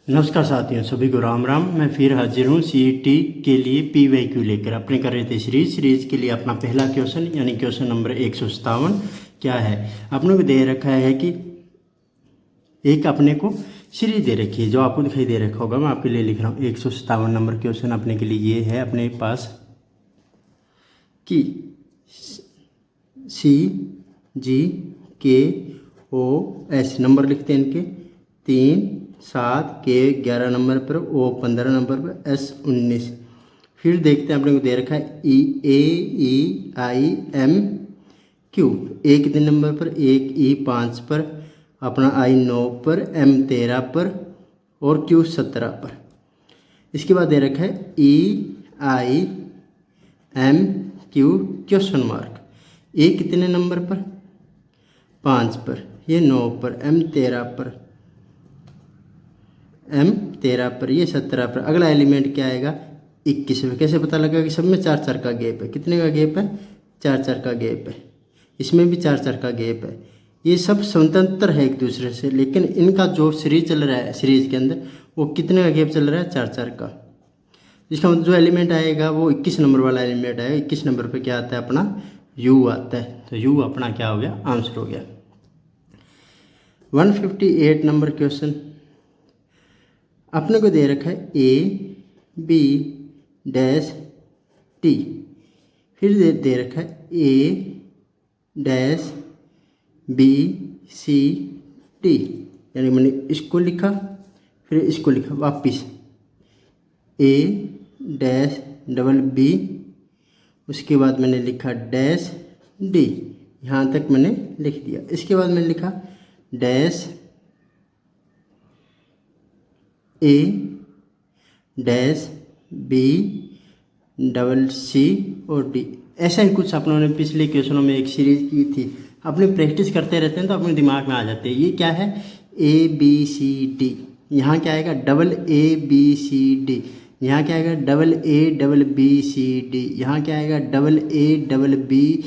नमस्कार साथियों, सभी को राम राम। मैं फिर हाजिर हूँ सीईटी के लिए पीवाईक्यू लेकर। अपने कर रहे थे सीरीज के लिए अपना पहला क्वेश्चन यानी क्वेश्चन नंबर 157 क्या है। अपने को दे रखा है कि एक अपने को सीरीज दे रखी है जो आपको दिखाई दे रखा होगा। मैं आपके लिए लिख रहा हूँ 157 नंबर क्वेश्चन अपने के लिए ये है अपने पास कि सी जी के ओ एस नंबर लिखते हैं इनके 3 7 के 11 नंबर पर, ओ 15 नंबर पर, एस 19। फिर देखते हैं अपने को दे रखा है ई ए ई आई एम क्यू ए कितने नंबर पर, एक ई 5 पर, अपना आई 9 पर, एम 13 पर और क्यू 17 पर। इसके बाद दे रखा है E I M Q question mark, A कितने नंबर पर, 5 पर, ये 9 पर, एम 13 पर, एम 13 पर, ये 17 पर। अगला एलिमेंट क्या आएगा 21 में। कैसे पता लगा कि सब में 4 4 का गैप है। कितने का गैप है, 4 4 का गैप है। इसमें भी 4 4 का गैप है। ये सब स्वतंत्र है एक दूसरे से, लेकिन इनका जो सीरीज चल रहा है सीरीज के अंदर वो कितने का गैप चल रहा है, 4 4 का। इसका मतलब जो एलिमेंट आएगा वो 21 नंबर वाला एलिमेंट आएगा। 21 नंबर पर क्या आता है, अपना यू आता है। तो यू अपना क्या हो गया, आंसर हो गया। 158 नंबर क्वेश्चन अपने को दे रखा है ए बी डैश टी, फिर दे रखा है A dash B C T, यानी मैंने इसको लिखा फिर इसको लिखा वापिस ए डैश डबल बी, उसके बाद मैंने लिखा डैश डी, यहाँ तक मैंने लिख दिया। इसके बाद मैंने लिखा dash A dash B double C और डी। ऐसा ही कुछ अपनों ने पिछले क्वेश्चनों में एक सीरीज की थी। अपने प्रैक्टिस करते रहते हैं तो अपने दिमाग में आ जाते हैं। ये क्या है, ए बी सी डी, यहाँ क्या आएगा double A B C D, यहाँ क्या आएगा double A double B C D, यहाँ क्या आएगा डबल ए डबल बी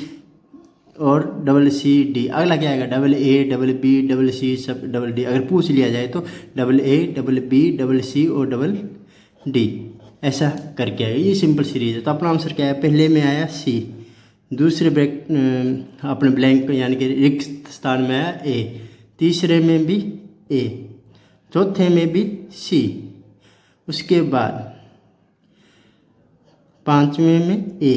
और डबल सी डी। अगला क्या आएगा double A double B double C सब डबल डी। अगर पूछ लिया जाए तो double A double B double C और डबल डी, ऐसा करके आएगा। ये सिंपल सीरीज है। तो अपना आंसर क्या है, पहले में आया सी, दूसरे ब्रैकेट अपने ब्लैंक यानी कि रिक्त स्थान में आया ए, तीसरे में भी ए, चौथे में भी सी, उसके बाद पांचवें में ए,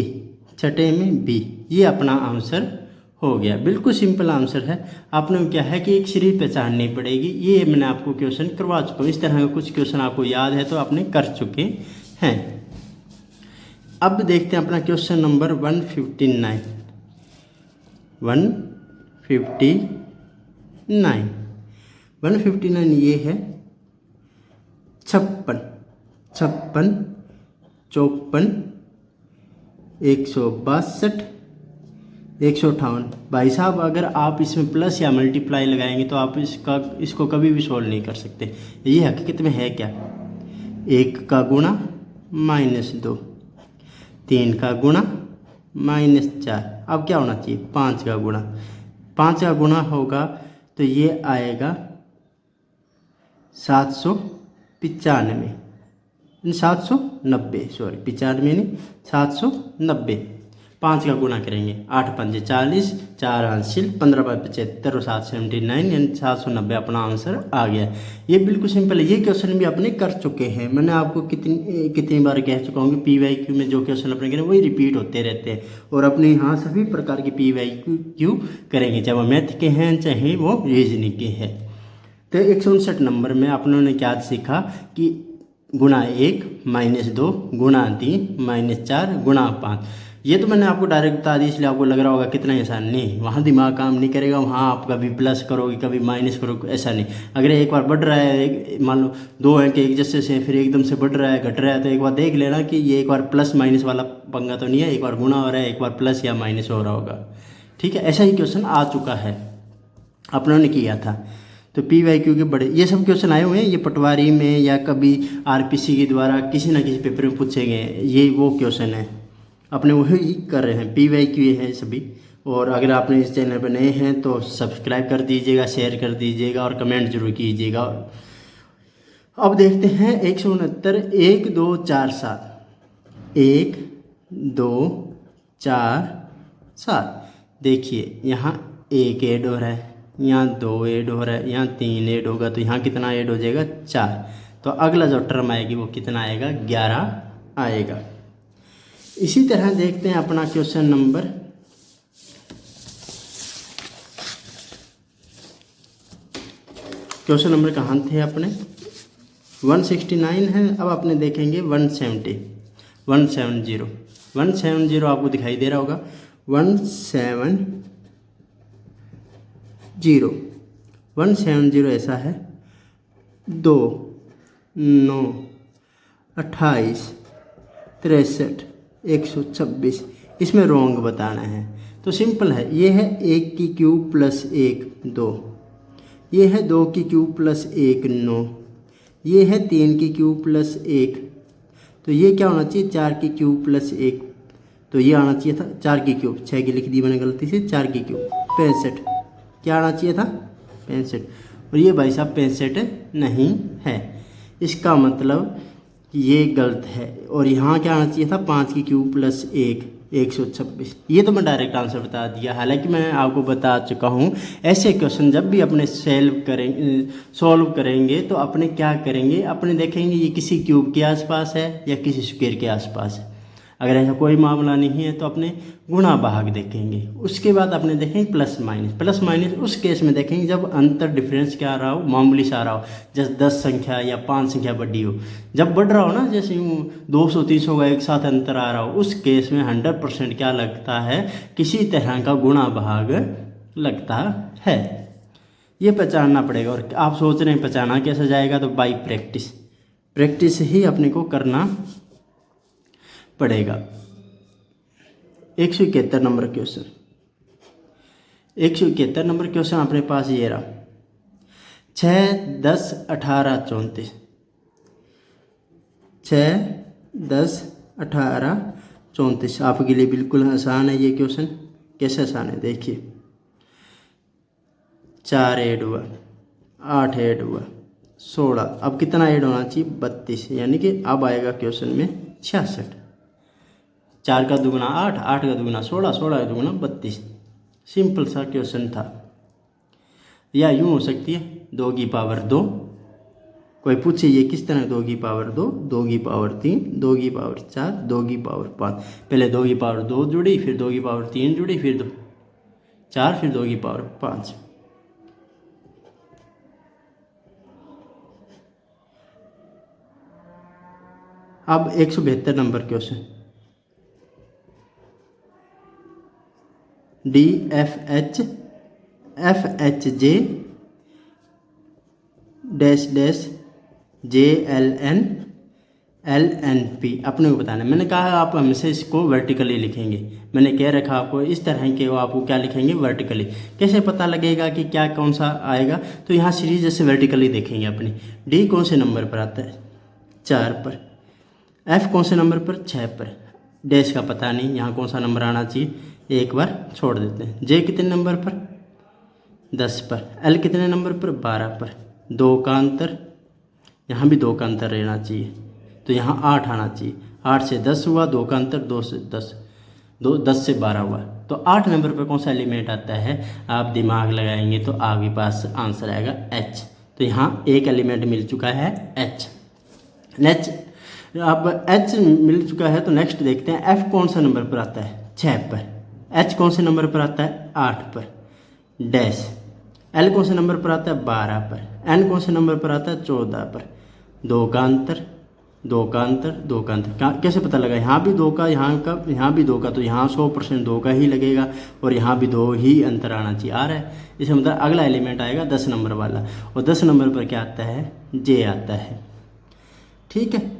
छठे में बी। ये अपना आंसर हो गया। बिल्कुल सिंपल आंसर है। आपने क्या है कि एक सीरीज पहचाननी पड़ेगी। ये मैंने आपको क्वेश्चन करवा चुका हूँ। इस तरह का कुछ क्वेश्चन आपको याद है तो आपने कर चुके हैं। अब देखते हैं अपना क्वेश्चन नंबर 159। 159 ये है 56 56 54 162 158। भाई साहब अगर आप इसमें प्लस या मल्टीप्लाई लगाएंगे तो आप इसको कभी भी सोल्व नहीं कर सकते। ये हकीकत में है क्या, 1 का गुणा -2, 3 का गुणा -4, अब क्या होना चाहिए 5 का गुणा। 5 का गुणा होगा तो ये आएगा 795 790, सॉरी 95 नहीं 790। 5 का गुणा करेंगे 8 पंजे 40, 4 हासिल 15 बाय 75 और 779 यानी 790 अपना आंसर आ गया। ये बिल्कुल सिंपल है। ये क्वेश्चन भी अपने कर चुके हैं। मैंने आपको कितनी बार कह चुका हूँ कि पीवाईक्यू में जो क्वेश्चन अपने करें वही रिपीट होते रहते हैं। और अपने यहाँ सभी प्रकार के पीवाईक्यू करेंगे, चाहे वो मैथ के हैं चाहे वो रीजनिंग के हैं। तो 159 नंबर में अपनों ने क्या सीखा कि गुणा 1 -2 गुणा 3 -4 गुणा 5। ये तो मैंने आपको डायरेक्ट बता दी, इसलिए आपको लग रहा होगा कितना आसान। नहीं, वहाँ दिमाग काम नहीं करेगा। वहाँ आप कभी प्लस करोगे कभी माइनस करोगे, ऐसा नहीं। अगर एक बार बढ़ रहा है, मान लो 2 अंक एक जैसे से फिर एकदम से बढ़ रहा है घट रहा है, तो एक बार देख लेना कि ये एक बार प्लस माइनस वाला पंगा तो नहीं है। एक बार गुणा हो रहा है, एक बार प्लस या माइनस हो रहा होगा। ठीक है, ऐसा ही क्वेश्चन आ चुका है, अपनों ने किया था। तो पीवाईक्यू के बड़े ये सब क्वेश्चन आए हुए हैं। ये पटवारी में या कभी आरपीसी के द्वारा किसी ना किसी पेपर में पूछे गए। ये वो क्वेश्चन है, अपने वही कर रहे हैं। पीवाईक्यू है सभी। और अगर आपने इस चैनल पर नए हैं तो सब्सक्राइब कर दीजिएगा, शेयर कर दीजिएगा और कमेंट जरूर कीजिएगा। अब देखते हैं 169 1 2 4 7 1 2 4 7। देखिए यहाँ एक ऐड हो रहा है, यहाँ 2 ऐड हो रहा है, यहाँ 3 ऐड होगा तो यहाँ कितना ऐड हो जाएगा 4। तो अगला जो टर्म आएगी वो कितना आएगा 11 आएगा। इसी तरह देखते हैं अपना क्वेश्चन नंबर कहाँ थे अपने 169 है। अब अपने देखेंगे 170 आपको दिखाई दे रहा होगा 170 ऐसा है 2 9 28 63 126। इसमें रोंग बताना है तो सिंपल है, ये है 1 की क्यूब प्लस 1 2, ये है 2 की क्यूब प्लस 1 9, ये है 3 की क्यूब प्लस 1, तो ये क्या होना चाहिए 4 की क्यूब प्लस 1, तो ये आना चाहिए था 4 की क्यूब, 6 की लिख दी मैंने गलती से, 4 की क्यूब 65, क्या आना चाहिए था 65, और ये भाई साहब 65 नहीं है, इसका मतलब ये गलत है। और यहाँ क्या आना चाहिए था 5 की क्यूब प्लस 1 126। ये तो मैं डायरेक्ट आंसर बता दिया, हालांकि मैं आपको बता चुका हूँ ऐसे क्वेश्चन जब भी अपने सॉल्व करेंगे तो अपने क्या करेंगे, अपने देखेंगे ये किसी क्यूब के आसपास है या किसी स्क्वायर के आसपास है। अगर ऐसा कोई मामला नहीं है तो अपने गुणा भाग देखेंगे, उसके बाद अपने देखेंगे प्लस माइनस उस केस में देखेंगे जब अंतर डिफरेंस क्या आ रहा हो, मामूली सा आ रहा हो, जैसे 10 संख्या या 5 संख्या बड़ी हो, जब बढ़ रहा हो ना, जैसे यूँ 200-300 का एक साथ अंतर आ रहा हो, उस केस में 100% क्या लगता है किसी तरह का गुणा भाग लगता है। ये पहचानना पड़ेगा। और आप सोच रहे हैं पहचाना कैसे जाएगा, तो बाई प्रैक्टिस ही अपने को करना पड़ेगा। 171 नंबर क्वेश्चन, 171 नंबर क्वेश्चन अपने पास ये रहा 6 10 18 34, 6 10 18 34 आपके लिए बिल्कुल आसान है ये क्वेश्चन। कैसे आसान है देखिए, 4 ऐड हुआ, 8 ऐड हुआ, 16, अब कितना ऐड होना चाहिए 32, यानी कि अब आएगा क्वेश्चन में 66। 4 का दुगुना 8, 8 का दुगुना 16, 16 का दुगुना 32। सिंपल सा क्वेश्चन था। या यूँ हो सकती है 2 की पावर 2, कोई पूछे ये किस तरह 2 की पावर 2, 2 की पावर 3, 2 की पावर 4, 2 की पावर 5, पहले 2 की पावर 2 जुड़ी, फिर 2 की पावर 3 जुड़ी, फिर 4, फिर 2 की पावर 5। अब 172 number question, DFH FHJ dash dash JLN LNP अपने को बताना है। मैंने कहा आप हमेशा इसको वर्टिकली लिखेंगे, मैंने कह रखा आपको इस तरह के वो आपको क्या लिखेंगे वर्टिकली। कैसे पता लगेगा कि क्या कौन सा आएगा, तो यहाँ सीरीज जैसे वर्टिकली देखेंगे अपनी। D कौन से नंबर पर आता है 4 पर, F कौन से नंबर पर 6 पर, डैश का पता नहीं यहाँ कौन सा नंबर आना चाहिए, एक बार छोड़ देते हैं। J कितने नंबर पर 10 पर, L कितने नंबर पर 12 पर, 2 का अंतर, यहाँ भी 2 का अंतर रहना चाहिए, तो यहाँ 8 आना चाहिए। 8 से 10 हुआ, 2 का अंतर 2 से 10, 10 से 12 हुआ, तो 8 नंबर पर कौन सा एलिमेंट आता है, आप दिमाग लगाएंगे तो आपके पास आंसर आएगा H। तो यहाँ एक एलिमेंट मिल चुका है H। अब H मिल चुका है तो नेक्स्ट देखते हैं F कौन सा नंबर पर आता है 6 पर, H कौन से नंबर पर आता है 8 पर, डैश L कौन से नंबर पर आता है 12 पर, N कौन से नंबर पर आता है 14 पर, 2 का अंतर, 2 का अंतर, 2 का अंतर, कैसे पता लगा, यहाँ भी 2 का, यहाँ भी 2 का, तो यहाँ 100% 2 का ही लगेगा, और यहाँ भी 2 ही अंतर आना चाहिए, आ रहा है। इसका मतलब अगला एलिमेंट आएगा 10 नंबर वाला, और 10 नंबर पर क्या आता है J आता है, ठीक है।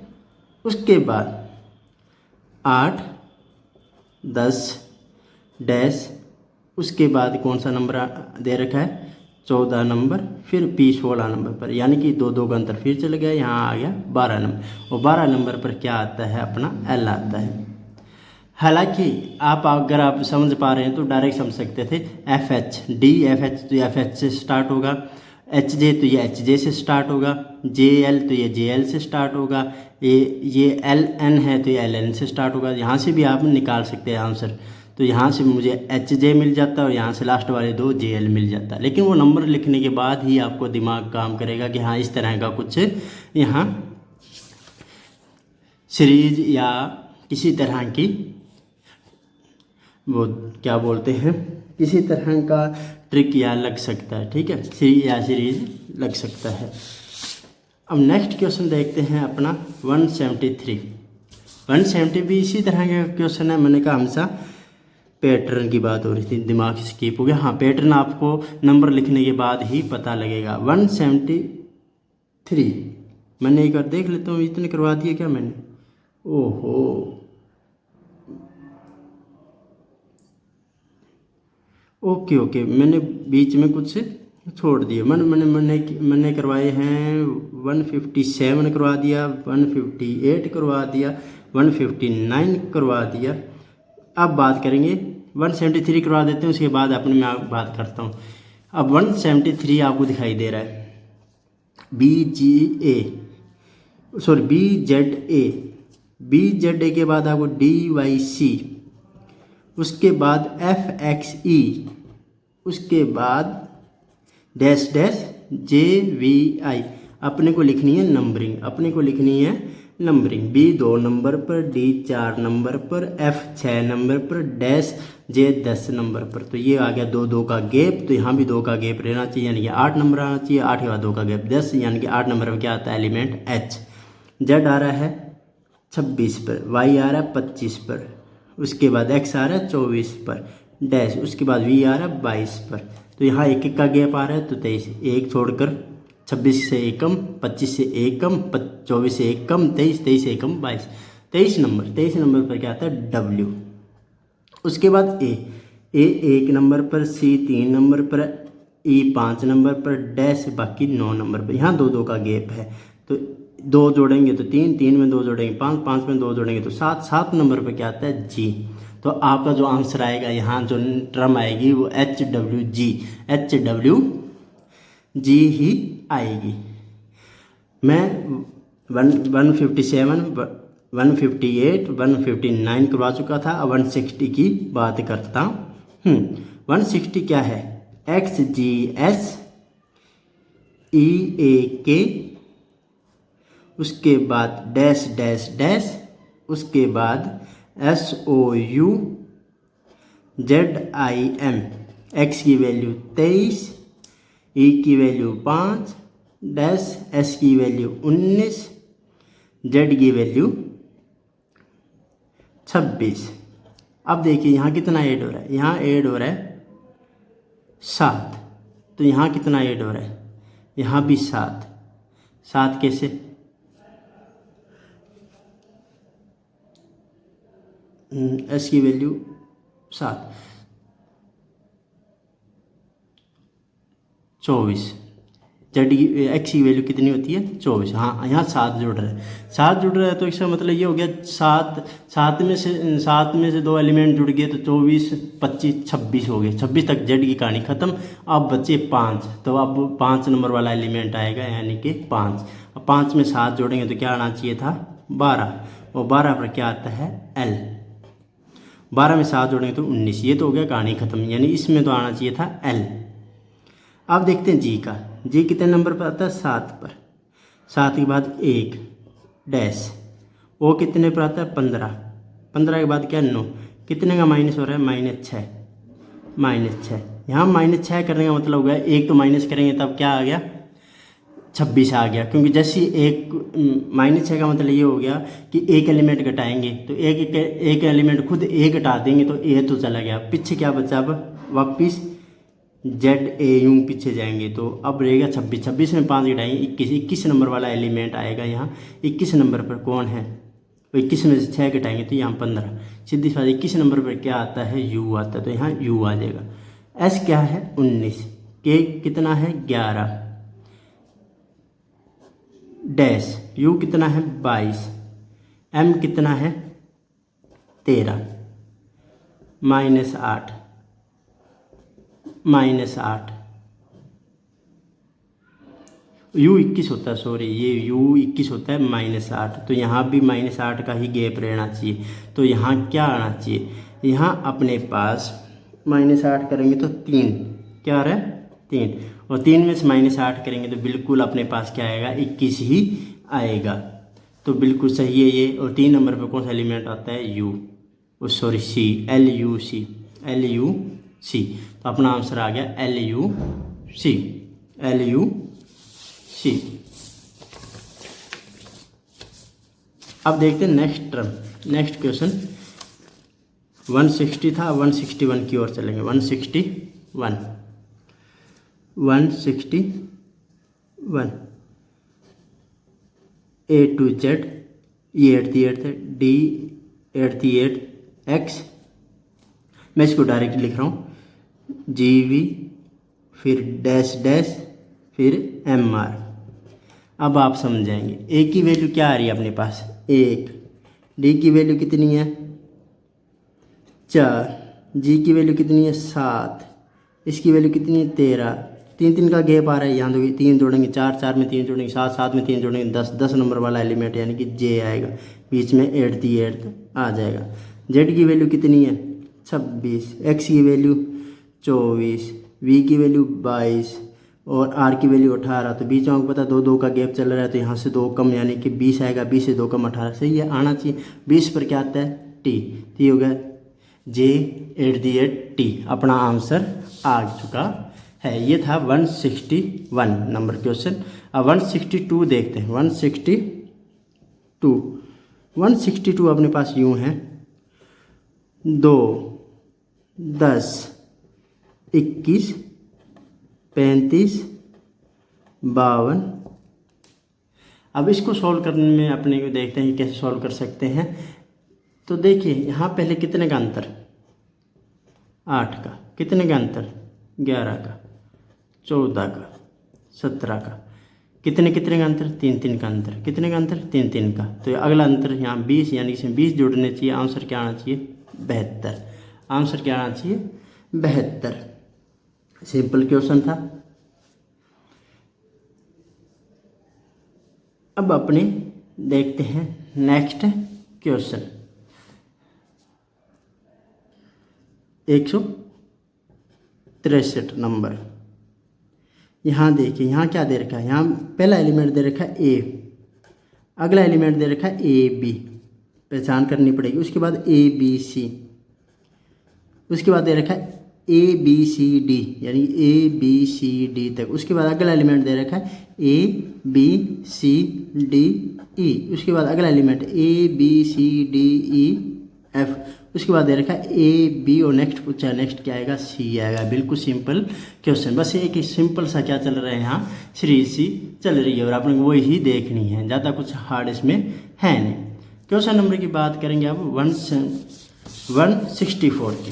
उसके बाद 8 10 डैश, उसके बाद कौन सा नंबर दे रखा है 14 नंबर, फिर P 16 नंबर पर, यानी कि 2 का अंतर फिर चल गया, यहाँ आ गया 12 नंबर, और 12 नंबर पर क्या आता है अपना L आता है। हालांकि आप अगर आप समझ पा रहे हैं तो डायरेक्ट समझ सकते थे FH, DFH तो FH से स्टार्ट होगा, एच जे तो ये एच जे से स्टार्ट होगा, जे एल तो ये जे एल से स्टार्ट होगा, ये एल एन है तो ये एल एन से स्टार्ट होगा। यहाँ से भी आप निकाल सकते हैं आंसर। तो यहाँ से मुझे एच जे मिल जाता है और यहाँ से लास्ट वाले दो जे एल मिल जाता है। लेकिन वो नंबर लिखने के बाद ही आपको दिमाग काम करेगा कि हाँ इस तरह का कुछ यहाँ सीरीज या किसी तरह की वो क्या बोलते हैं, किसी तरह का ट्रिक या लग सकता है। ठीक है, सीरीज लग सकता है। अब नेक्स्ट क्वेश्चन देखते हैं अपना 173। 170 भी इसी तरह का क्वेश्चन है। मैंने कहा हमेशा पैटर्न की बात हो रही थी, दिमाग स्किप हो गया। हाँ, पैटर्न आपको नंबर लिखने के बाद ही पता लगेगा। 173 मैंने एक बार देख लेता हूँ, इतने करवा दिए क्या मैंने? ओहो, ओके ओके, मैंने बीच में कुछ छोड़ दिए। मैंने करवाए हैं 157 करवा दिया, 158 करवा दिया, 159 करवा दिया। अब बात करेंगे 173 करवा देते हैं, उसके बाद अपने मैं बात करता हूँ। अब 173 आपको दिखाई दे रहा है बी जेड ए के बाद आपको DYC, उसके बाद FXE, उसके बाद डैश डैश JVI। अपने को लिखनी है नंबरिंग, B 2 नंबर पर, D 4 नंबर पर, F 6 नंबर पर, डैश J 10 नंबर पर। तो ये आ गया 2 का गैप, तो यहाँ भी 2 का गैप रहना चाहिए, यानी कि 8 नंबर आना चाहिए। 8 के बाद 2 का गैप 10, यानी कि 8 नंबर पर क्या आता है एलिमेंट H। Z आ रहा है 26 पर, Y आ रहा है 25 पर, उसके बाद X आ रहा है 24 पर, डैश, उसके बाद V आ रहा है 22 पर। तो यहाँ 1 का गैप आ रहा है, तो 23, एक छोड़कर 26 से 1 कम, 25 से 1 कम, 24 से 1 कम, 23 से 1 कम 22, 23 नंबर पर क्या आता है W। उसके बाद A 1 नंबर पर, C 3 नंबर पर, E 5 नंबर पर, डैश बाकी 9 नंबर पर। यहाँ 2 का गैप है, तो 2 जोड़ेंगे तो 3 में 2 जोड़ेंगे 5 में 2 जोड़ेंगे तो 7 नंबर पर क्या आता है G। तो आपका जो आंसर आएगा, यहाँ जो टर्म आएगी वो HWG ही आएगी। मैं 157, 158, 159 करवा चुका था। अब 160 की बात करता हूँ। 160 क्या है? XGSEAK, उसके बाद डैश डैश डैश, उसके बाद SOUZIM। X की वैल्यू 23, E की वैल्यू 5, डैश S की वैल्यू 19, Z की वैल्यू 26। अब देखिए यहाँ कितना ऐड हो रहा है, यहाँ ऐड हो रहा है 7। तो यहाँ कितना ऐड हो रहा है, यहाँ भी 7। 7 कैसे? S की वैल्यू 7, 24, Z की X की वैल्यू कितनी होती है 24। हाँ, यहाँ 7 जुड़ रहा है, 7 जुड़ रहा है, तो इसका मतलब ये हो गया 7 में से 2 एलिमेंट जुड़ गए तो 24, 25, 26 हो गए। 26 तक Z की कहानी खत्म। अब बचे 5, तो अब 5 नंबर वाला एलिमेंट आएगा, यानी कि 5। अब 5 में 7 जोड़ेंगे तो क्या आना चाहिए था 12, और 12 पर क्या आता है L। 12 में 7 जोड़ेंगे तो 19। ये तो हो गया कहानी खत्म, यानी इसमें तो आना चाहिए था L। अब देखते हैं जी का। जी कितने नंबर पर आता है 7 पर। 7 के बाद 1 डैश, ओ कितने पर आता है 15। 15 के बाद क्या 9, कितने का माइनस हो रहा है -6। यहाँ -6 करने का मतलब हो गया, एक तो माइनस करेंगे तब क्या आ गया 26 आ गया। क्योंकि जैसे एक -6 का मतलब ये हो गया कि एक एलिमेंट घटाएंगे तो एक एलिमेंट खुद ए घटा देंगे तो ए तो चला गया, पीछे क्या बचा अब वापिस ZAU पीछे जाएंगे तो अब रहेगा 26। 26 में 5 घटाएंगे 21 नंबर वाला एलिमेंट आएगा। यहाँ 21 नंबर पर कौन है, तो 21 में से 6 घटाएंगे तो यहाँ 15। सीधी बात 21 नंबर पर क्या आता है U आता है, तो यहाँ U आ जाएगा। S क्या है 19, K कितना है 11, डैश U कितना है 22, M कितना है 13, -8, U21 होता है, सॉरी ये U21 होता है -8, तो यहाँ भी -8 का ही गैप रहना चाहिए। तो यहाँ क्या आना चाहिए, यहाँ अपने पास -8 करेंगे तो 3, क्या आ रहा है 3, और 3 में से -8 करेंगे तो बिल्कुल अपने पास क्या आएगा 21 ही आएगा। तो बिल्कुल सही है ये। और 3 नंबर पे कौन सा एलिमेंट आता है, U, सॉरी C, LUC। तो अपना आंसर आ गया LUC। अब देखते हैं नेक्स्ट टर्म, नेक्स्ट क्वेश्चन। 160 था, 161 की ओर चलेंगे। 161 A to Z, E 88 है, D 88 X। मैं इसको डायरेक्ट लिख रहा हूँ, GV फिर डैश डैश फिर MR। अब आप समझाएंगे A की वैल्यू क्या आ रही है अपने पास 1, D की वैल्यू कितनी है 4, G की वैल्यू कितनी है 7, इसकी वैल्यू कितनी है 13, 3 का गैप आ रहा है। यहाँ तो 3 जोड़ेंगे 4 में 3 जोड़ेंगे 7 में 3 जोड़ेंगे 10 नंबर वाला एलिमेंट यानी कि J आएगा, बीच में 88 आ जाएगा। Z की वैल्यू कितनी है 26, X की वैल्यू 24, V की वैल्यू 22 और R की वैल्यू 18। तो बीच में आपको पता 2 का गैप चल रहा है, तो यहाँ से 2 कम यानी कि 20 आएगा, 20 से 2 कम 18। सही है, आना चाहिए। 20 पर क्या आता है T, तो ये हो गया J88T। अपना आंसर आ चुका है। ये था 161 नंबर क्वेश्चन। अब 162 देखते हैं। 162 अपने पास यूँ है 2, 10, 21, 35, 52। अब इसको सॉल्व करने में अपने को देखते हैं कैसे सॉल्व कर सकते हैं। तो देखिए यहाँ पहले कितने का अंतर 8 का, कितने का अंतर 11 का, 14 का, 17 का, कितने का अंतर 3 का अंतर, कितने का अंतर 3 का। तो अगला अंतर यहाँ 20 यानी इसमें 20 जोड़ने चाहिए। आंसर क्या आना चाहिए 72। आंसर क्या आना चाहिए 72। सिंपल क्वेश्चन था। अब अपने देखते हैं नेक्स्ट क्वेश्चन। 163 नंबर। यहाँ देखिए यहाँ क्या दे रखा है, यहाँ पहला एलिमेंट दे रखा है A, अगला एलिमेंट दे रखा है AB, पहचान करनी पड़ेगी। उसके बाद ABC, उसके बाद दे रखा है ABCD यानी ABCD तक। उसके बाद अगला एलिमेंट दे रखा है ABCDE, उसके बाद अगला एलिमेंट ABCDEF, उसके बाद दे रखा है AB और नेक्स्ट पूछा है, नेक्स्ट क्या आएगा C आएगा। बिल्कुल सिंपल क्वेश्चन। बस एक ही सिंपल सा क्या चल रहा है यहाँ सीरीज सी चल रही है और आपने वो ही देखनी है, ज़्यादा कुछ हार्ड इसमें है नहीं। क्वेश्चन नंबर की बात करेंगे अब 164 की।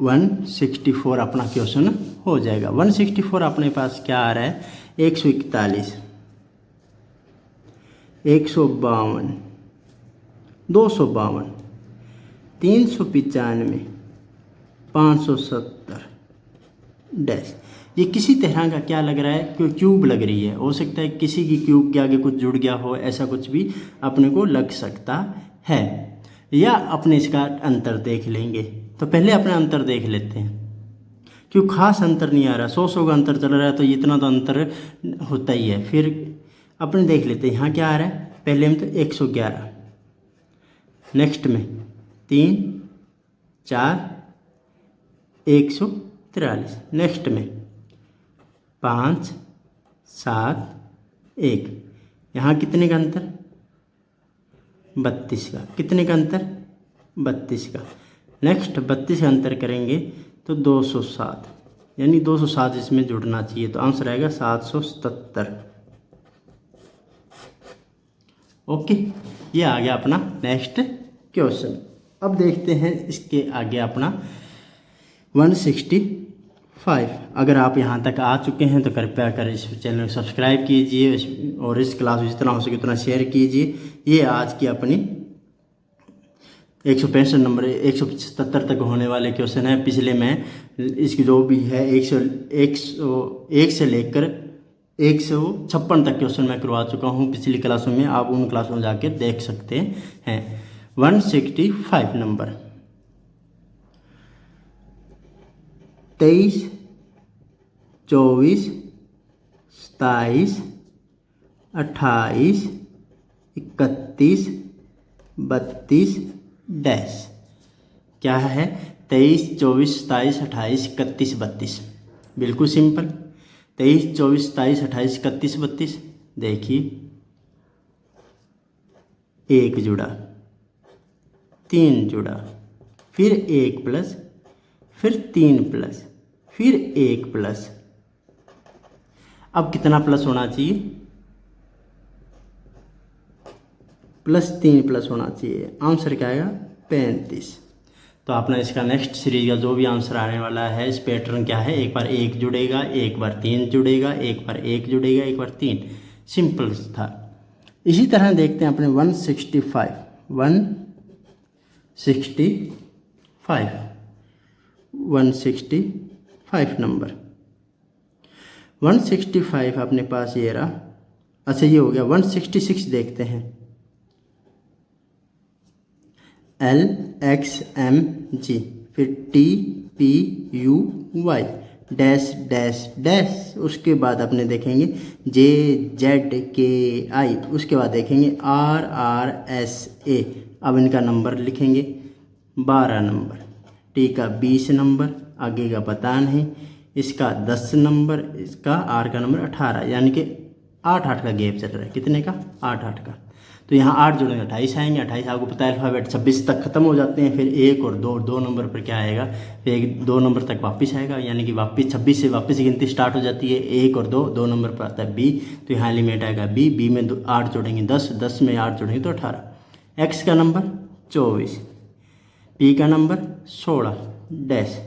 164 अपना क्वेश्चन हो जाएगा। 164 अपने पास क्या आ रहा है 141, 152, 252, 395, 570 डैश। ये किसी तरह का क्या लग रहा है, क्यों क्यूब लग रही है। हो सकता है किसी की क्यूब के आगे कुछ जुड़ गया हो, ऐसा कुछ भी अपने को लग सकता है। या अपने इसका अंतर देख लेंगे। तो पहले अपना अंतर देख लेते हैं, क्यों खास अंतर नहीं आ रहा। 100 का अंतर चल रहा है तो इतना तो अंतर होता ही है। फिर अपने देख लेते हैं यहाँ क्या आ रहा है। पहले में तो 111, नेक्स्ट में 3, 4, 143, नेक्स्ट में 5, 7, 1। यहाँ कितने का अंतर 32 का, कितने का अंतर 32 का। नेक्स्ट 32 का अंतर करेंगे तो 207 यानी 207 इसमें जुड़ना चाहिए। तो आंसर आएगा 777। ओके, ये आ गया अपना नेक्स्ट क्वेश्चन। अब देखते हैं इसके आगे अपना 165। अगर आप यहाँ तक आ चुके हैं तो कृपया कर इस चैनल को सब्सक्राइब कीजिए और इस क्लास को जितना हो सके उतना शेयर कीजिए। ये आज की अपनी 165 नंबर 177 तक होने वाले क्वेश्चन है। पिछले में इसकी जो भी है 101 से लेकर 156 तक क्वेश्चन मैं करवा चुका हूँ पिछली क्लासों में, आप उन क्लासों में जाके देख सकते हैं। 165 नंबर 23, 24, 27, 28, 31, 32 डैश क्या है? 23, 24, 27, 28, 31, 32। बिल्कुल सिंपल। 23, 24, 27, 28, 31, 32। देखिए, एक जुड़ा, 3 जुड़ा, फिर 1 प्लस, फिर 3 प्लस, फिर 1 प्लस। अब कितना प्लस होना चाहिए? +3 प्लस होना चाहिए। आंसर क्या आएगा? 35। तो अपना इसका नेक्स्ट सीरीज का जो भी आंसर आने वाला है, इस पैटर्न क्या है? एक बार 1 जुड़ेगा, एक बार 3 जुड़ेगा, एक बार 1 जुड़ेगा, एक बार 3। सिंपल था। इसी तरह देखते हैं अपने 165 नंबर 165 अपने पास ये रहा। अच्छा, ये हो गया। 166 देखते हैं। LXMG, फिर TPUY डैश डैश डैश। उसके बाद अपने देखेंगे JZKI। उसके बाद देखेंगे RRSA। अब इनका नंबर लिखेंगे 12 नंबर, T का 20 नंबर, आगे का पता नहीं, इसका 10 नंबर, इसका R का नंबर 18, यानी कि 8 का गैप चल रहा है। कितने का? 8 का। तो यहाँ 8 जोड़ेंगे 28 आएंगे। 28 आपको पता है अल्फ़ाबेट 26 तक खत्म हो जाते हैं। फिर 1 और 2 नंबर पर क्या आएगा? फिर 2 नंबर तक वापस आएगा, यानी कि वापस 26 से वापस गिनती स्टार्ट हो जाती है। 1 और 2 नंबर पर आता है B, तो यहाँ एलिमेंट आएगा B में 8 जोड़ेंगे 10, 10 में 8 जोड़ेंगे तो 18। X का नंबर 24, P का नंबर 16 डैश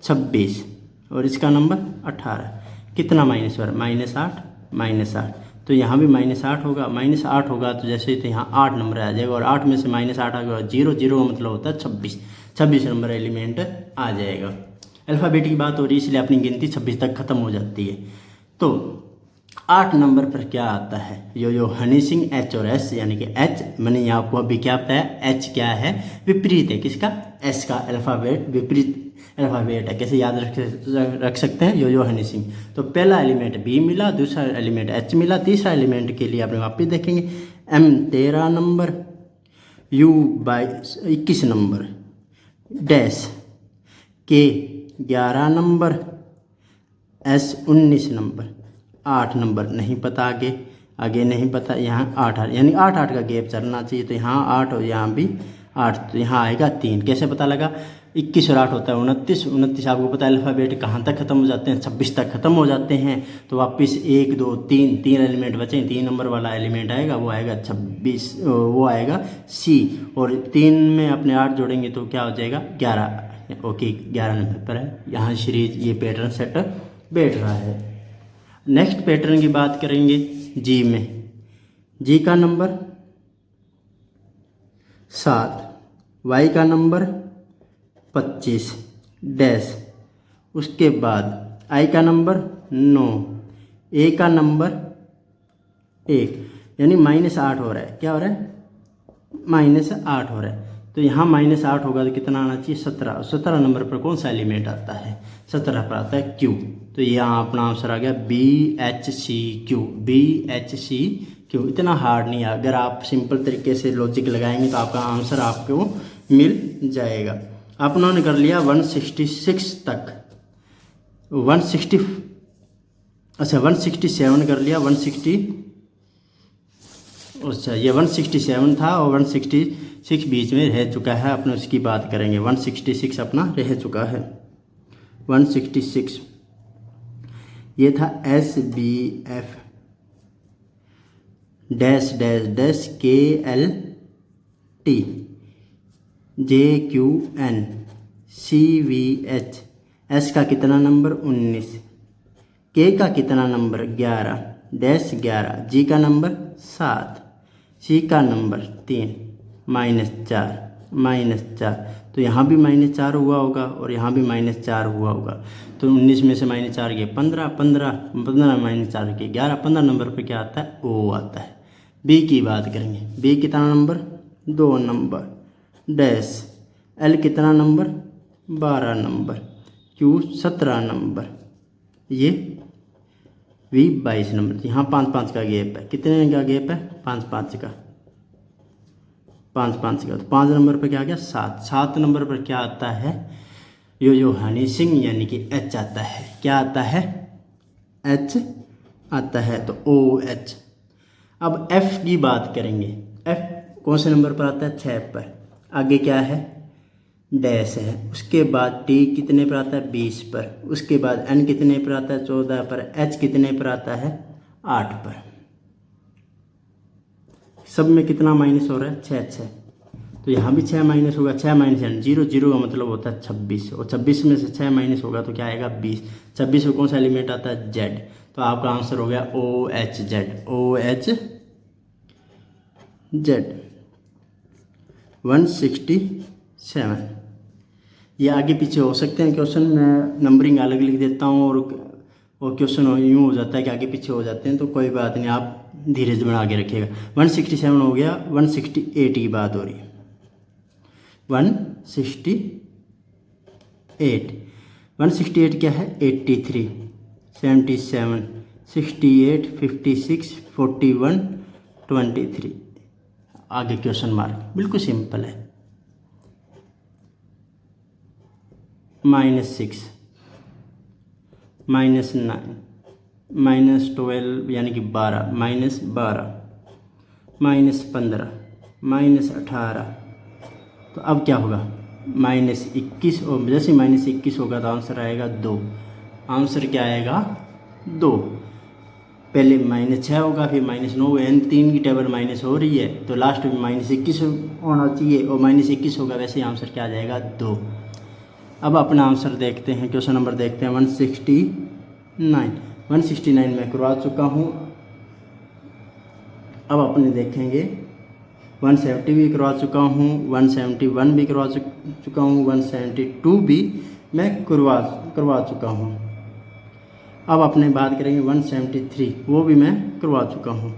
26 और इसका नंबर 18। कितना माइनस हो रहा है? -8। तो यहाँ भी -8 होगा। -8 होगा तो जैसे ही तो यहाँ 8 नंबर आ जाएगा, और 8 में से -8 आ गया 0, 0 का मतलब होता है 26 नंबर एलिमेंट आ जाएगा। अल्फ़ाबेट की बात हो रही है इसलिए अपनी गिनती 26 तक खत्म हो जाती है। तो 8 नंबर पर क्या आता है? यो हनी सिंह H और S, यानी कि H मैंने यहाँ आपको अभी क्या बताया? H क्या है? विपरीत है किसका? S का। अल्फ़ाबेट विपरीत अल्फ़ाबेट है। कैसे याद रख सकते हैं? यो हनी सिंह। तो पहला एलिमेंट B मिला, दूसरा एलिमेंट H मिला, तीसरा एलिमेंट के लिए आपने वापस देखेंगे M 13 number, U 21 number dash, K 11 number, S 19 number, 8 number नहीं पता, आगे नहीं पता। यहाँ 8 यानी 8 का गैप चलना चाहिए। तो यहाँ 8 और यहाँ भी 8, तो यहाँ आएगा 3। कैसे पता लगा? 21 और 8 होता है 29। आपको पता है अल्फ़ाबेट कहाँ तक खत्म हो जाते हैं? 26 तक खत्म हो जाते हैं। तो वापस 1 2 3 एलिमेंट बचे। 3 नंबर वाला एलिमेंट आएगा, वो आएगा 26, वो आएगा C। और 3 में अपने 8 जोड़ेंगे तो क्या हो जाएगा? 11। ओके, 11 नंबर पर है। यहाँ सीरीज ये पैटर्न सेट बैठ रहा है। नेक्स्ट पैटर्न की बात करेंगे G में। G का नंबर 7, Y का नंबर 25 डैश, उसके बाद I का नंबर 9, A का नंबर 1, यानी -8 हो रहा है। क्या हो रहा है? -8 हो रहा है। तो यहाँ -8 होगा तो कितना आना चाहिए? 17। 17 नंबर पर कौन सा एलिमेंट आता है? 17 पर आता है Q। तो यहाँ अपना आंसर आ गया BHCQ। इतना हार्ड नहीं है। अगर आप सिंपल तरीके से लॉजिक लगाएंगे तो आपका आंसर आपको मिल जाएगा। अपनों कर लिया 166 तक। 167 कर लिया। 160, अच्छा ये 167 था और 166 बीच में रह चुका है। अपने उसकी बात करेंगे। 166 अपना रह चुका है। 166 ये था SBF dash dash dash KLT JQN CVH। S का कितना नंबर? 19। K का कितना नंबर? 11 डैश 11। G का नंबर 7, C का नंबर 3 -4 -4, तो यहाँ भी -4 हुआ होगा और यहाँ भी -4 हुआ होगा। तो 19 में से -4 गए 15, 15 -4 के 11, 15 नंबर पर क्या आता है? ओ आता है। बी की बात करेंगे। बी कितना नंबर? 2 नंबर। डैश। एल कितना नंबर? 12 नंबर। Q 17 number. ये वी 22 नंबर। यहाँ 5-5 का गैप है। कितने का गैप है? 5-5 का। 5-5 का। तो 5 नंबर पर क्या आ गया? 7। 7 नंबर पर क्या आता है? यो हनी सिंह यानी कि एच आता है। क्या आता है? एच आता है। तो ओ एच। अब एफ की बात करेंगे। एफ कौन से नंबर पर आता है? 6 पर। आगे क्या है? डैश है। उसके बाद टी कितने पर आता है? 20 पर। उसके बाद एन कितने पर आता है? 14 पर। एच कितने पर आता है? 8 पर। सब में कितना माइनस हो रहा है? 6। तो यहाँ भी 6 माइनस होगा। 6 माइनस 0, 0 का मतलब होता है 26, और 26 में से 6 माइनस होगा तो क्या आएगा? 20। 26 में कौन सा एलिमेंट आता है? जेड। तो आपका आंसर हो गया O H Z. O H Z. 167। ये आगे पीछे हो सकते हैं क्वेश्चन, मैं नंबरिंग अलग लिख देता हूँ और क्वेश्चन यूँ हो जाता है कि आगे पीछे हो जाते हैं, तो कोई बात नहीं, आप धीरज बना के रखिएगा। 167 हो गया। 168 की बात हो रही है। 168 क्या है? 83, 77, 68, 56, 41, 23। आगे क्वेश्चन मार्क बिल्कुल सिंपल है। -6, -9, -12 यानी कि 12, -12, -15, -18। तो अब क्या होगा? -21, और जैसे -21 होगा तो आंसर आएगा 2। आंसर क्या आएगा? 2। पहले -6 होगा, फिर -9, एन 3 की टेबल माइनस हो रही है, तो लास्ट में -21 होना चाहिए, और -21 होगा, वैसे आंसर क्या आ जाएगा? 2। अब अपना आंसर देखते हैं। क्वेश्चन नंबर देखते हैं 169। 169 में करवा चुका हूँ। अब अपने देखेंगे 170 भी करवा चुका हूँ, 171 भी करवा चुका हूँ, 172 भी मैं करवा चुका हूँ। अब अपने बात करेंगे 173, वो भी मैं करवा चुका हूँ।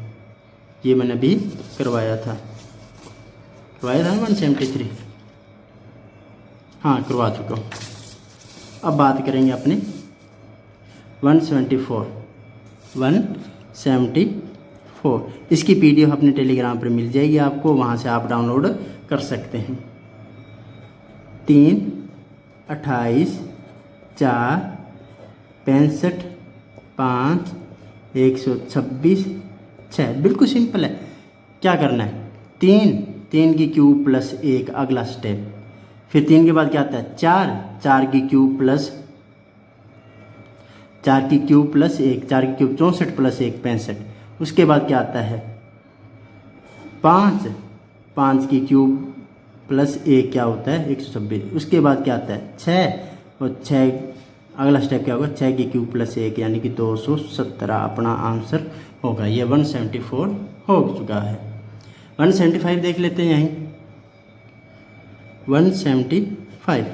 ये मैंने भी करवाया था ना 173। हाँ, करवा चुका हूँ। अब बात करेंगे अपने 174। 174 इसकी PDF अपने टेलीग्राम पर मिल जाएगी आपको, वहाँ से आप डाउनलोड कर सकते हैं। 3, 28, 4, 65, 5, 126, 6। बिल्कुल सिंपल है। क्या करना है? 3 की क्यूब प्लस 1 अगला स्टेप। फिर 3 के बाद क्या आता है? 4 की क्यूब प्लस 4 की क्यूब प्लस 1, 4 की क्यूब 64 प्लस 1 65। उसके बाद क्या आता है? 5 की क्यूब प्लस 1 क्या होता है? 126। उसके बाद क्या आता है? 6, और 6 अगला स्टेप क्या होगा? 6 की क्यूब प्लस 1 यानी कि 217 अपना आंसर होगा। ये 174 हो चुका है। 175 देख लेते हैं यहीं। 175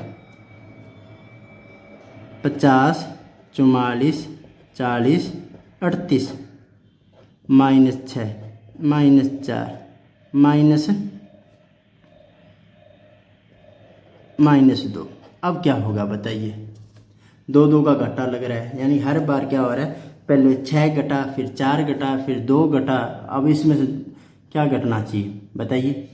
50, 44, 40, 38, -6, -4, -2। अब क्या होगा बताइए? 2 का घटा लग रहा है, यानी हर बार क्या हो रहा है? पहले 6 घटा, फिर 4 घटा, फिर 2 घटा। अब इसमें से क्या घटना चाहिए बताइए?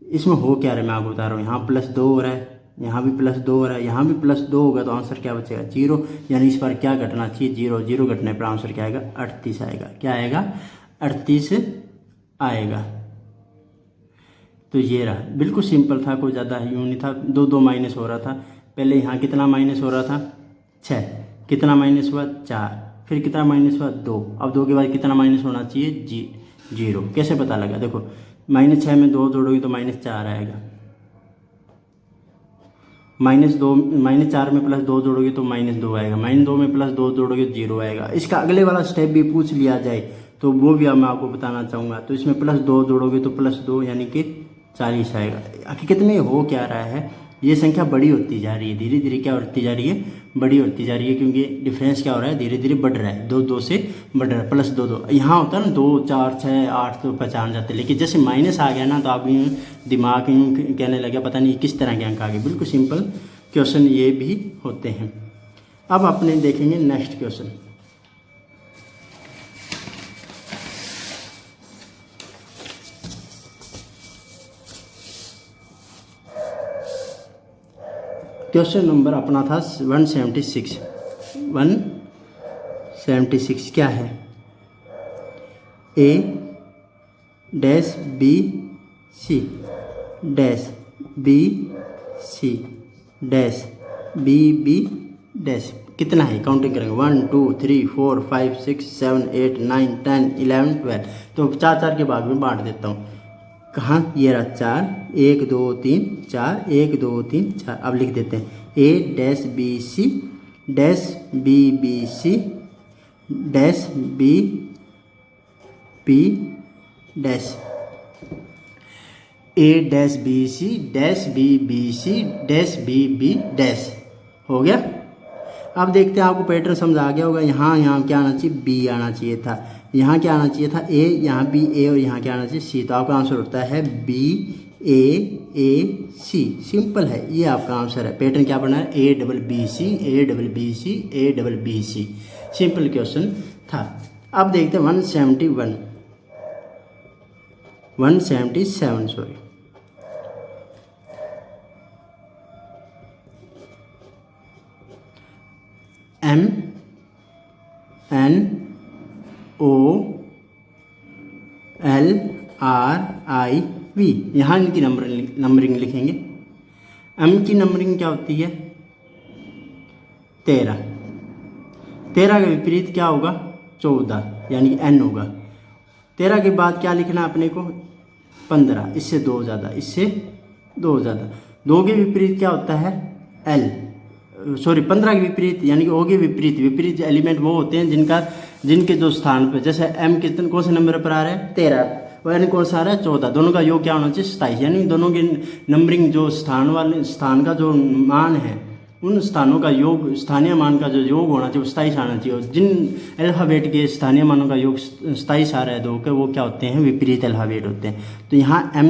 इसमें हो क्या रहा है मैं आपको बता रहा हूँ। यहाँ +2 हो रहा है, यहाँ भी +2 हो रहा है, यहाँ भी +2 होगा, तो आंसर क्या बचेगा? 0। यानी इस बार क्या घटना चाहिए? 0। 0 घटने पर आंसर क्या आएगा? 38 आएगा। क्या आएगा? 38 आएगा। तो ये रहा, बिल्कुल सिंपल था, कोई ज़्यादा यूँ नहीं था। 2 माइनस हो रहा था। पहले यहाँ कितना माइनस हो रहा था? 6। कितना माइनस हुआ? 4। फिर कितना माइनस हुआ? 2। अब 2 के बाद कितना माइनस होना चाहिए? 0। कैसे पता लगा? देखो, -6 में 2 जोड़ोगे तो -4 आएगा। -4 में +2 जोड़ोगे तो -2 आएगा। -2 में +2 जोड़ोगे तो 0 आएगा। इसका अगले वाला स्टेप भी पूछ लिया जाए तो वो भी मैं आपको बताना चाहूँगा। तो इसमें +2 जोड़ोगे तो +2 यानी कि 40 आएगा। हकीकत में हो क्या रहा है, ये संख्या बड़ी होती जा रही है, धीरे धीरे क्या होती जा रही है, बड़ी होती जा रही है, क्योंकि डिफरेंस क्या हो रहा है, धीरे धीरे बढ़ रहा है, 2 2 से बढ़ रहा है, प्लस 2 2 यहाँ होता है ना 2 4 6 8 तो पहचान जाते हैं, लेकिन जैसे माइनस आ गया ना तो आप यूँ दिमाग यूँ कहने लगे पता नहीं किस तरह के अंक आ गए। बिल्कुल सिंपल क्वेश्चन ये भी होते हैं। अब अपने देखेंगे नेक्स्ट क्वेश्चन। क्वेश्चन नंबर अपना था 176। 176 क्या है, A dash B C dash B C dash B B dash कितना है, काउंटिंग करेंगे 1 2 3 4 5 6 7 8 9 10 11 12। तो 4 4 के भाग में बांट देता हूँ। कहाँ, ये रहा 4 1 2 3 4 1 2 3 4। अब लिख देते हैं A dash B C dash B B C dash B P dash, A dash B C dash B B C dash B B dash. हो गया। अब देखते हैं आपको पैटर्न समझ आ गया होगा। यहाँ क्या आना चाहिए, बी आना चाहिए था, यहाँ क्या आना चाहिए था, ए, यहाँ बी ए, और यहाँ क्या आना चाहिए, सी। तो आपका आंसर होता है बी ए सी। सिंपल है, ये आपका आंसर है। पैटर्न क्या बना है, A double B C A double B C A double B C. Simple question था। अब देखते हैं 177 sorry, M N O L R I V, यहाँ इनकी नंबरिंग लिखेंगे। M की नंबरिंग क्या होती है, 13। 13 का विपरीत क्या होगा, 14, यानी कि N होगा। 13 के बाद क्या लिखना है अपने को, 15, इससे 2 ज़्यादा, इससे 2 ज़्यादा। 2 के विपरीत क्या होता है, L, सॉरी 15 के विपरीत यानी कि ओ के विपरीत एलिमेंट वो होते हैं जिनके जो स्थान पर, जैसे M कितने कौन से नंबर पर आ रहा है, 13, और यानी कौन सा आ रहा है, 14। दोनों का योग क्या होना चाहिए, 27। यानी दोनों की नंबरिंग जो स्थान का जो मान है, उन स्थानों का योग, स्थानीय मान का जो योग होना चाहिए वो 27 आना चाहिए। और जिन अल्फ़ाबेट के स्थानीय मानों का योग 27 आ रहा है दो के, वो क्या होते हैं, विपरीत अल्फ़ाबेट होते हैं। तो यहाँ M,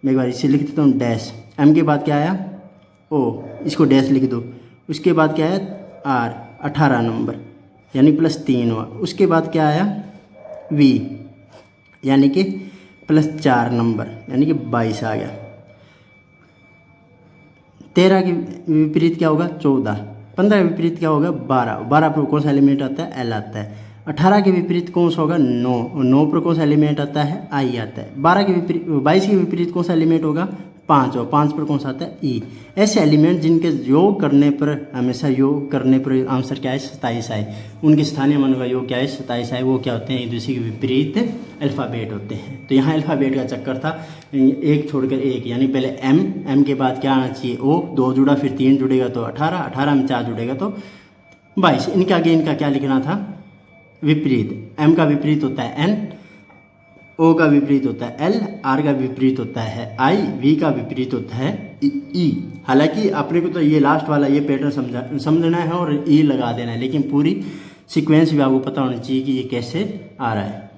मैं एक बार इसे लिख देता हूँ, डैश। M के बाद क्या आया, O, इसको डैश लिख दो। उसके बाद क्या है, R, 18 नंबर, यानी +3 हुआ। उसके बाद क्या आया, V, यानी कि +4 नंबर, यानी कि 22 आ गया। 13 के विपरीत क्या होगा, 14। 15 के विपरीत क्या होगा, 12। 12 पर कौन सा एलिमेंट आता है, L आता है। 18 के विपरीत कौन सा होगा, 9। 9 पर कौन सा एलिमेंट आता है, I आता है। 22 के विपरीत कौन सा एलिमेंट होगा, 5, और 5 पर कौन सा आता है, E। ऐसे एलिमेंट जिनके योग करने पर, हमेशा योग करने पर आंसर क्या है, 27 आए, उनके स्थानीय मानों का योग क्या है, 27 आए, वो क्या होते हैं, एक दूसरे के विपरीत अल्फ़ाबेट होते हैं। तो यहाँ अल्फ़ाबेट का चक्कर था, एक छोड़कर एक, यानी पहले M के बाद क्या आना चाहिए, O, 2 जुड़ा, फिर 3 जुड़ेगा तो 18, 18 में 4 जुड़ेगा तो 22। इनके आगे इनका क्या लिखना था, विपरीत। M का विपरीत होता है N, O का विपरीत होता है L, R का विपरीत होता है I, V का विपरीत होता है E। हालांकि अपने को तो ये लास्ट वाला ये पैटर्न समझना है और E लगा देना है, लेकिन पूरी सीक्वेंस भी आपको पता होनी चाहिए कि ये कैसे आ रहा है।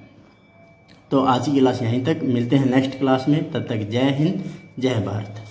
तो आज की क्लास यहीं तक, मिलते हैं नेक्स्ट क्लास में, तब तक जय हिंद जय भारत।